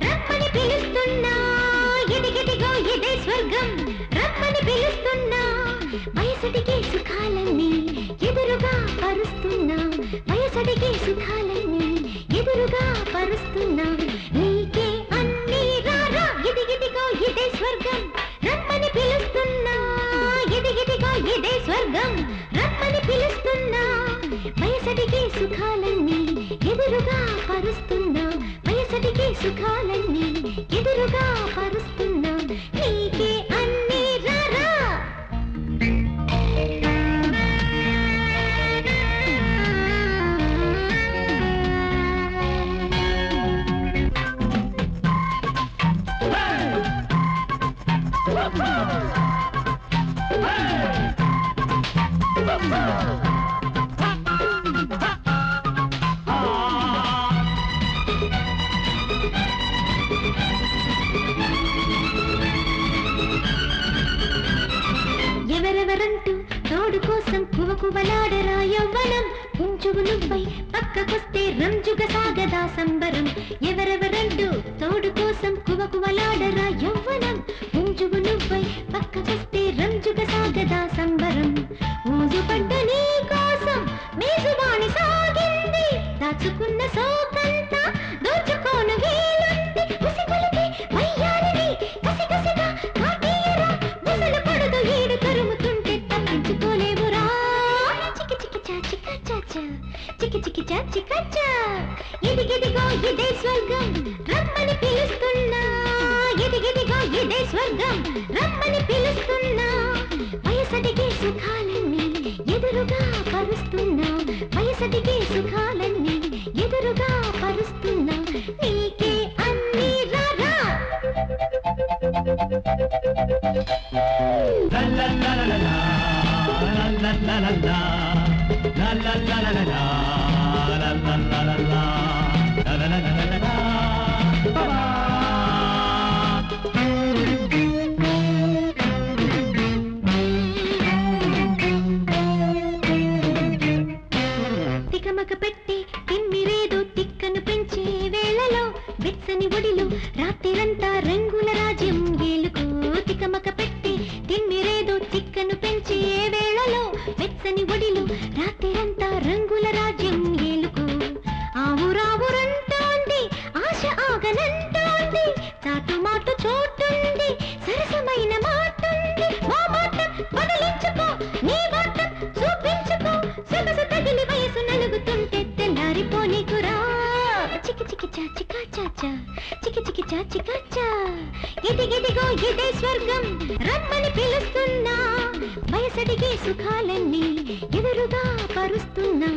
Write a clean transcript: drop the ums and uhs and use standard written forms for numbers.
రమ్మని పిలుస్తున్నా ఎదిగెదిగో ఇదే స్వర్గం రమ్మని పిలుస్తున్నా వయసడిగే సుఖాలన్నీ ఎదురుగా పరుస్తున్నా వయసడిగే సుఖాలన్నీ ఎదురుగా పరుస్తున్నా నీకే అన్నీ రారా ఎదిగెదిగో ఇదే స్వర్గం రమ్మని పిలుస్తున్నా ఎదిగెదిగో ఇదే స్వర్గం రమ్మని పిలుస్తున్నా వయసడిగే సుఖాలన్నీ ఎదురుగా పరుస్తున్నా వయసడిగే సుఖాలన్నీ ఎదురుగా పరుస్తున్నా నీకే అన్నీ రారా ఎవరెవరంటూ తోడు కోసం కువకువలాడరా యవ్వనం పుంజువు నువ్వై పక్కకొస్తే రంజుగా సాగదా సంబరం ఎవరెవరంటూ తోడు కోసం కువకువలాడరా యవ్వనం పుంజువు నువ్వై పక్కకొస్తే రంజుగా సాగదా సంబరం ఊజు పడ్డ నీ కోసం మేజువాణి సాగింది దాచుకున్న సోకంతా దోచుకోను వీలుంది ఉసిగొలిపి వయ్యారిని కసికసిగా కాటీయరా ముసలు పడదు ఈడు తరుముతుంటే తప్పించుకోలేవురా చికి చికి చా చికా చాచా చికి చికి చా చికా చా ఎదిగెదిగో ఇదే స్వర్గం రమ్మని పిలుస్తున్నా ఎదిగెదిగో ఇదే స్వర్గం రమ్మని పిలుస్తున్నా వయసడిగే సుఖాలన్నీ ఎదురుగా పరుస్తున్నా వయసడిగే సుఖాలన్నీ ఎదురుగా పరుస్తున్నా నీకే అన్నీ రారా తికమక పెట్టి తిమ్మిరేదో తిక్కను పెంచే వేళలో వెచ్చని ఒడిలో రాత్రిరంతా రంగుల రాజ్యం గేలుకు తికమక పెట్టి తిమ్మిరేదో తిక్కను పెంచే వేళలో వెచ్చని ఒడిలో రాత్రిరంతా రంగుల రాజ్యం గేలుకు ఆవురావురంటోంది ఆశ ఆగనంటోంది చాటు మాటు చోటుంది సరసమైన మాటుంది మా మాటం బదిలించుకో నీ మాటం చూపించుకో సొగసు తగిలి వయసు నలుగుతుంటే తెల్లారిపోనీకురా చికి చికి చా చికా చాచా చికి చికి చా చికా చా ఎదిగెదిగో ఇదే స్వర్గం రమ్మని పిలుస్తున్నా వయసడిగే సుఖాలన్నీ ఎదురుగా పరుస్తున్నా